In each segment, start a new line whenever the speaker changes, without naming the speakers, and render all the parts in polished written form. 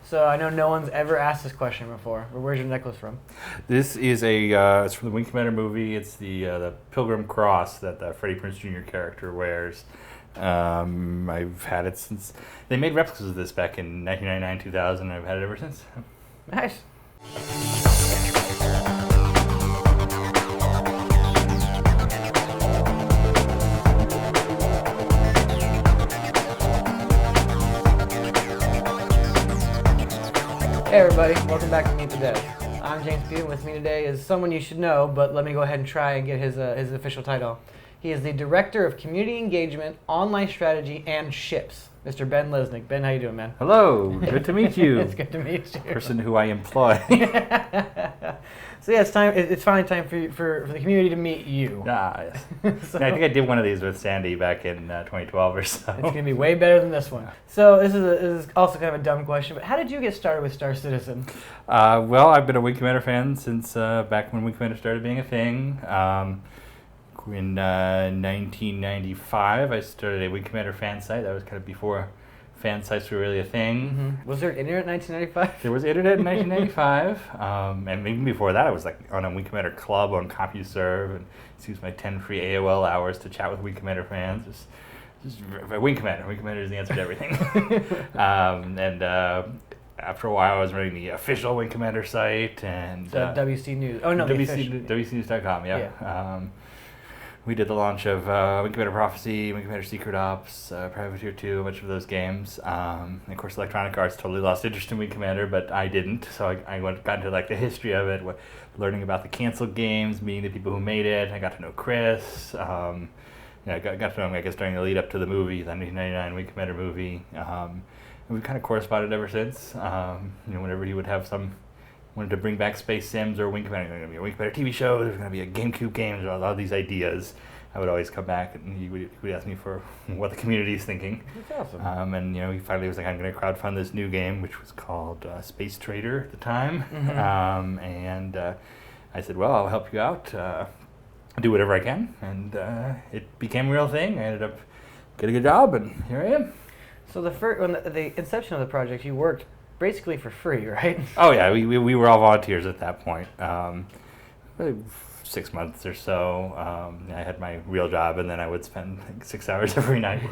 So I know no one's ever asked this question before, but where's your necklace from?
This is it's from the Wing Commander movie. It's the Pilgrim Cross that the Freddie Prinze Jr. character wears. I've had it since they made replicas of this back in 1999, 2000. I've had it ever since.
Nice. Hey everybody, welcome back to Meet the Dev. I'm James Pugh, and with me today is someone you should know, but let me go ahead and try and get his official title. He is the Director of Community Engagement, Online Strategy, and Ships, Mr. Ben Lesnick. Ben, how you doing, man?
Hello, good to meet you.
It's good to meet you.
Person who I employ.
So yeah, it's time. It's finally time for the community to meet you.
Yes.
So,
I think I did one of these with Sandy back in 2012 or so.
it's gonna be way better than this one. So this is also kind of a dumb question, but how did you get started with Star Citizen?
Well, I've been a Wing Commander fan since back when Wing Commander started being a thing. In 1995, I started a Wing Commander fan site. That was kind of before fan sites were really a thing.
Mm-hmm. Was there internet in 1995?
There was internet in 1995, and even before that, I was like on a Wing Commander club on CompuServe, and used my 10 free AOL hours to chat with Wing Commander fans. Just Wing Commander. Wing Commander is the answer to everything. After a while, I was running the official Wing Commander site and
WC News. Oh no,
WCNews.com. Yeah. We did the launch of Wing Commander Prophecy, Wing Commander Secret Ops, Privateer 2, a bunch of those games. And of course, Electronic Arts totally lost interest in Wing Commander, but I didn't. So I got into like the history of it, learning about the canceled games, meeting the people who made it. I got to know Chris. I got to know him, I guess, during the lead up to the movie, the 1999 Wing Commander movie. And we've kind of corresponded ever since. Whenever he would have wanted to bring back Space Sims or Wing Commander, there's going to be a Wing Commander TV show, there's going to be a GameCube game, a lot of these ideas. I would always come back and he would ask me for what the community is thinking.
That's awesome.
And he finally was like, I'm going to crowdfund this new game, which was called Space Trader at the time.
Mm-hmm.
I said, well, I'll help you out, do whatever I can. And it became a real thing. I ended up getting a job, and here I am.
So when the inception of the project, you worked basically for free, right?
Oh yeah, we were all volunteers at that point. 6 months or so. I had my real job, and then I would spend like 6 hours every night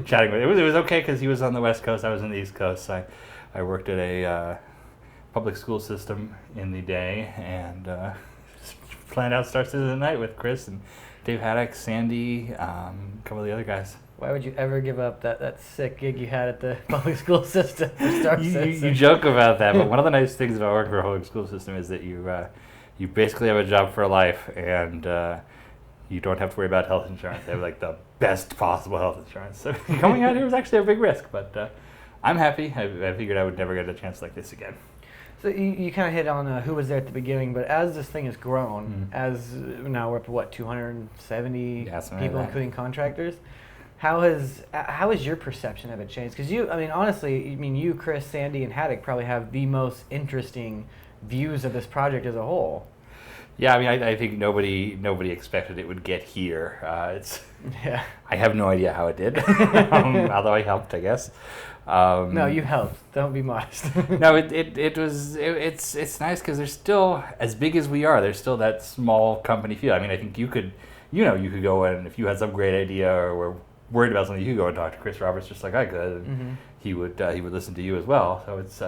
chatting with him. It was okay because he was on the West Coast, I was on the East Coast. I worked at a public school system in the day, and just planned out Star Citizen at night with Chris and Dave Haddock, Sandy, a couple of the other guys.
Why would you ever give up that sick gig you had at the public school system for Star Citizen?
You joke about that, but one of the nice things about working for a public school system is that you basically have a job for life, and you don't have to worry about health insurance. They have like the best possible health insurance. So coming out here was actually a big risk, but I'm happy. I figured I would never get a chance like this again.
So you kind of hit on who was there at the beginning, but as this thing has grown, as now we're up to what, 270 people, including contractors. How has your perception of it changed? Because honestly, you, Chris, Sandy, and Haddock probably have the most interesting views of this project as a whole.
Yeah, I think nobody expected it would get here.
Yeah. I
have no idea how it did, although I helped, I guess.
No, you helped. Don't be modest.
No, it's nice because there's still, as big as we are, there's still that small company feel. I think you could go in, if you had some great idea or were worried about something, you could go and talk to Chris Roberts just like I could, and he would listen to you as well. So it's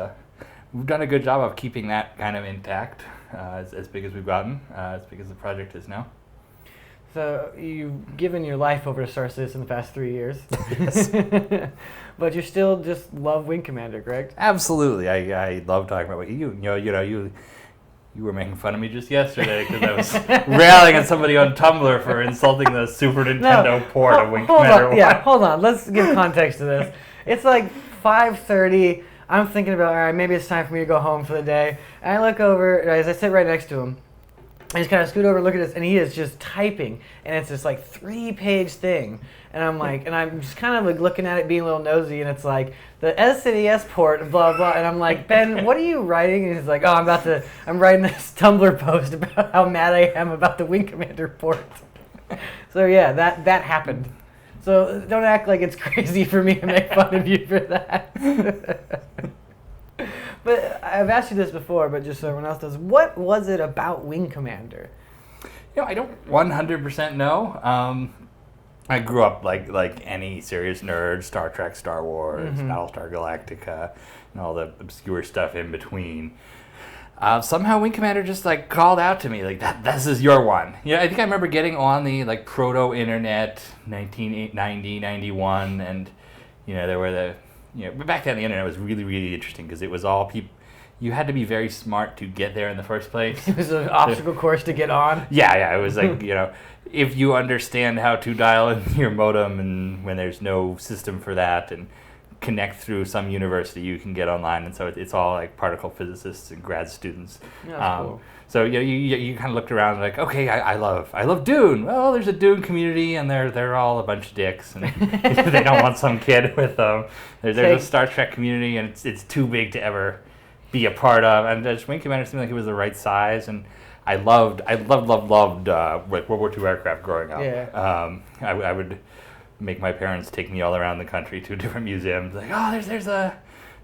we've done a good job of keeping that kind of intact, as big as we've gotten, as big as the project is now.
So you've given your life over to Star Citizen the past 3 years.
Yes.
But you still just love Wing Commander, correct?
Absolutely. I love talking about you were making fun of me just yesterday because I was railing at somebody on Tumblr for insulting the Super Nintendo port of Wing Commander 1.
Yeah, hold on. Let's give context to this. It's like 5:30. I'm thinking about, all right, maybe it's time for me to go home for the day. And I look over, as I sit right next to him, I just kind of scoot over and look at this, and he is just typing, and it's this like 3-page thing. And I'm like, and I'm just kind of like looking at it, being a little nosy, and it's like the SNES port, blah blah. And I'm like, Ben, what are you writing? And he's like, oh, I'm writing this Tumblr post about how mad I am about the Wing Commander port. So yeah, that happened. So don't act like it's crazy for me to make fun of you for that. But I've asked you this before, but just so everyone else does, what was it about Wing Commander?
I don't 100% know. I grew up like any serious nerd, Star Trek, Star Wars, Battlestar Galactica, and all the obscure stuff in between. Somehow Wing Commander just like called out to me like this is your one. I think I remember getting on the like proto-internet 1990, 91, and there were but back then the internet was really, really interesting because it was all people. You had to be very smart to get there in the first place.
It was an obstacle course to get on.
Yeah, it was like, if you understand how to dial in your modem and when there's no system for that and connect through some university, you can get online. And so it's all like particle physicists and grad students.
Yeah, that's cool.
So you kind of looked around and like, okay, I love Dune. Well, there's a Dune community and they're all a bunch of dicks and they don't want some kid with them. There's a Star Trek community and it's too big to ever be a part of, and just Wing Commander seemed like it was the right size, and I loved like World War II aircraft growing up.
Yeah.
I would make my parents take me all around the country to different museums, like, oh,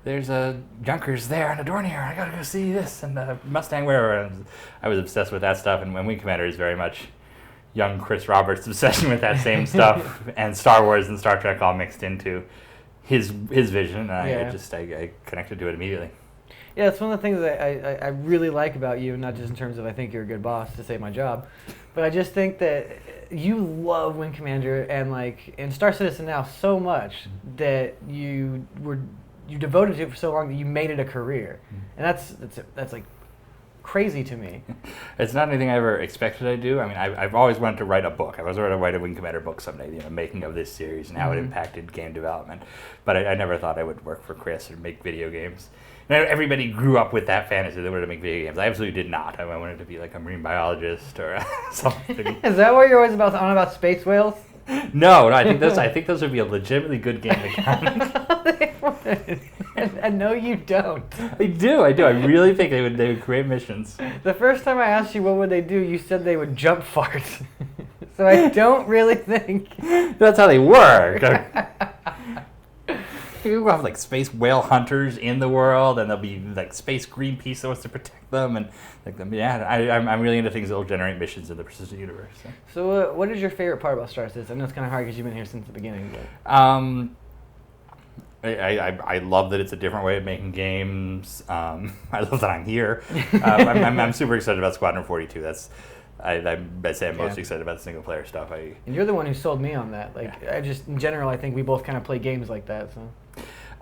there's a Junkers there and a Dornier, I gotta go see this, and a Mustang wherever. And I was obsessed with that stuff, and Wing Commander is very much young Chris Roberts' obsession with that same stuff, and Star Wars and Star Trek all mixed into his vision, and I connected to it immediately.
Yeah, it's one of the things that I really like about you, not just in terms of I think you're a good boss to save my job, but I just think that you love Wing Commander and like in Star Citizen now so much that you devoted to it for so long that you made it a career, and that's like crazy to me.
It's not anything I ever expected I'd do. I mean, I've always wanted to write a book. I was going to write a Wing Commander book someday, making of this series and how it impacted game development. But I never thought I would work for Chris or make video games. And everybody grew up with that fantasy. They wanted to make video games. I absolutely did not. I wanted to be like a marine biologist or something.
Is that what you're always on about space whales?
No, I think those would be a legitimately good game mechanic.
And no, you don't.
I do. I really think they would create missions.
The first time I asked you what would they do, you said they would jump fart. So I don't really think
that's how they work. We'll have like space whale hunters in the world, and there'll be like space Greenpeace that wants to protect them, and like them. Yeah, I'm really into things that will generate missions in the persistent universe.
So what is your favorite part about Star Citizen? I know it's kind of hard because you've been here since the beginning. But.
I love that it's a different way of making games. I love that I'm here. I'm super excited about Squadron 42. That's I'd say I'm most excited about the single player stuff. And
you're the one who sold me on that. Like I just in general, I think we both kind of play games like that. So.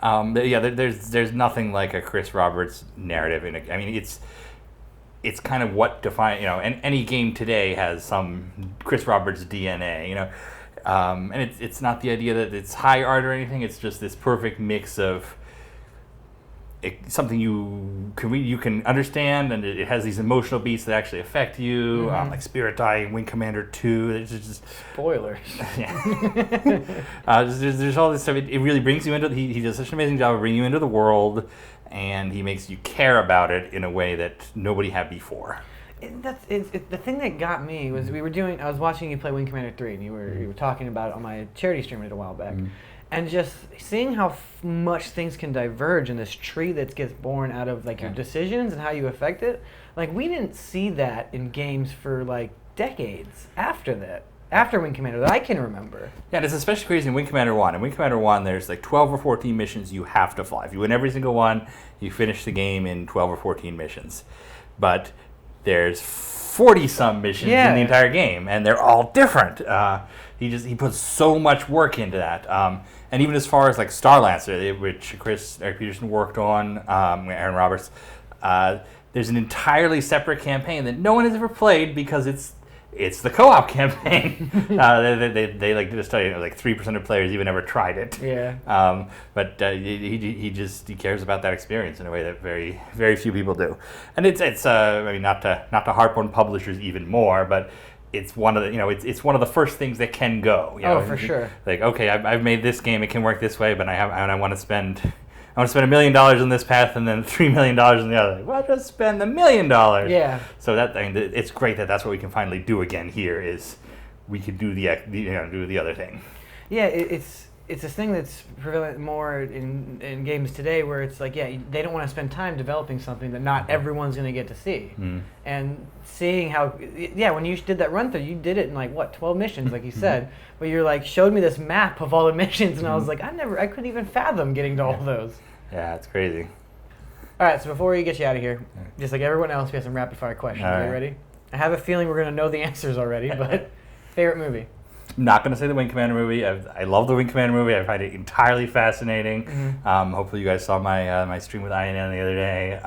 There's nothing like a Chris Roberts narrative in it. I mean, it's kind of what defines, and any game today has some Chris Roberts DNA, and it's not the idea that it's high art or anything. It's just this perfect mix of something you can understand, and it has these emotional beats that actually affect you, like Spirit Eye, Wing Commander 2. It's just
spoilers.
Yeah. There's all this stuff. It really brings you into. He does such an amazing job of bringing you into the world, and he makes you care about it in a way that nobody had before.
The thing that got me was I was watching you play Wing Commander 3, and you were talking about it on my charity stream a while back. And just seeing how much things can diverge in this tree that gets born out of like your decisions and how you affect it. Like we didn't see that in games for like decades after that. After Wing Commander that I can remember.
Yeah, and it's especially crazy in Wing Commander 1. In Wing Commander 1, there's like 12 or 14 missions you have to fly. If you win every single one, you finish the game in 12 or 14 missions. But there's 40-some missions in the entire game, and they're all different. He puts so much work into that. And even as far as like Star Lancer, which Eric Peterson worked on, Aaron Roberts, there's an entirely separate campaign that no one has ever played because it's the co-op campaign. They like just tell you like 3% of players even ever tried it.
Yeah.
But he cares about that experience in a way that very very few people do. And it's I mean not to harp on publishers even more, but it's one of the it's one of the first things that can go.
For sure.
Like okay, I've made this game, it can work this way, but I want to spend $1 million on this path and then $3 million on the other. Well, just spend $1 million.
Yeah.
So it's great that that's what we can finally do again here. Is we can do the other thing.
Yeah, it's it's this thing that's prevalent more in games today, where it's like, yeah, they don't want to spend time developing something that not everyone's going to get to see. And seeing how, yeah, when you did that run through, you did it in like what, 12 missions, like you said, but you're like showed me this map of all the missions, and I was like, I couldn't even fathom getting to all those.
Yeah, it's crazy.
All right, so before we get you out of here, just like everyone else, we have some rapid fire questions. Are you ready? I have a feeling we're going to know the answers already, but favorite movie?
I'm not going to say the Wing Commander movie. I love the Wing Commander movie. I find it entirely fascinating. Hopefully you guys saw my my stream with INN the other day.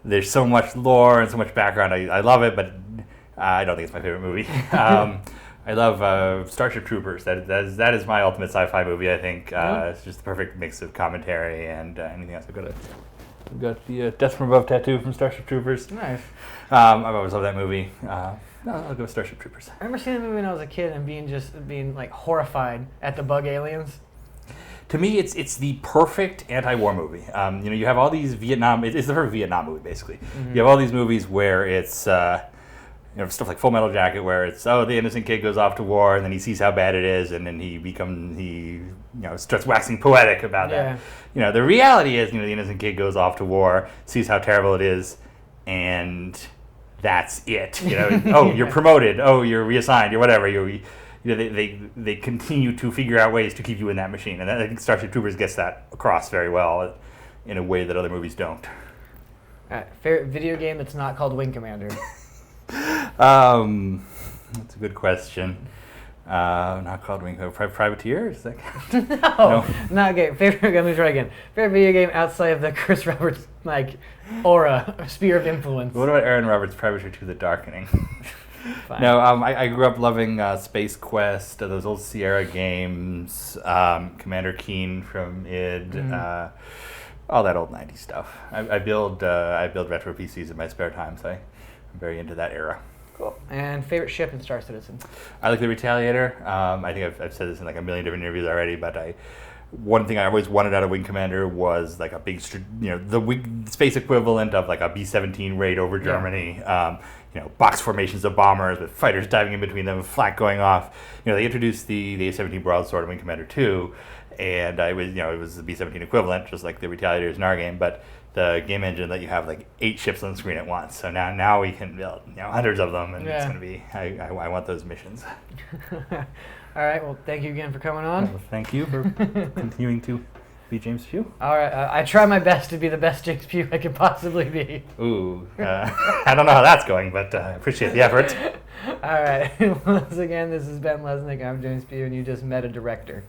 There's so much lore and so much background. I love it, but I don't think it's my favorite movie. I love Starship Troopers. That is my ultimate sci-fi movie, I think. It's just the perfect mix of commentary and anything else. I've got the Death from Above tattoo from Starship Troopers.
Nice.
I've always loved that movie. No, I'll go with Starship Troopers.
I remember seeing the movie when I was a kid and being like horrified at the bug aliens.
To me, it's the perfect anti-war movie. You have all these Vietnam. It's the perfect Vietnam movie, basically. You have all these movies where it's stuff like Full Metal Jacket, where it's the innocent kid goes off to war and then he sees how bad it is and then he starts waxing poetic about that. The reality is, the innocent kid goes off to war, sees how terrible it is, and that's it. You're promoted. Oh, you're reassigned. You're whatever. They continue to figure out ways to keep you in that machine, and I think Starship Troopers gets that across very well in a way that other movies don't.
All right, favorite video game that's not called Wing Commander.
That's a good question. Not called Wing Commander. Privateer? Is that?
No, not game. Let me try again. Favorite video game outside of the Chris Roberts aura, sphere of influence.
What about Aaron Roberts' Privateer 2: The Darkening?
Fine.
No, I grew up loving Space Quest, those old Sierra games, Commander Keen from id, all that old 90s stuff. I build retro PCs in my spare time, so I'm very into that era.
Cool. And favorite ship in Star Citizen?
I like the Retaliator. I think I've said this in like a million different interviews already, but one thing I always wanted out of Wing Commander was like a big, the space equivalent of like a B-17 raid over Germany. Box formations of bombers with fighters diving in between them, flak going off. They introduced the A-17 broadsword in Wing Commander 2, and it was the B-17 equivalent, just like the Retaliators in our game, but the game engine let you have like 8 ships on the screen at once. So now we can build hundreds of them, and it's going to be, I want those missions.
All right, well, thank you again for coming on.
Well, thank you for continuing to be James Pugh.
All right, I try my best to be the best James Pugh I can possibly be.
Ooh, I don't know how that's going, but I appreciate the effort.
All right, once again, this is Ben Lesnick. I'm James Pugh, and you just met a director.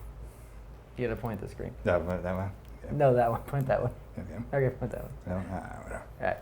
You had to point the screen.
That one?
No, that one. Point that one.
Okay.
Okay, point that one.
Well, whatever.
All right.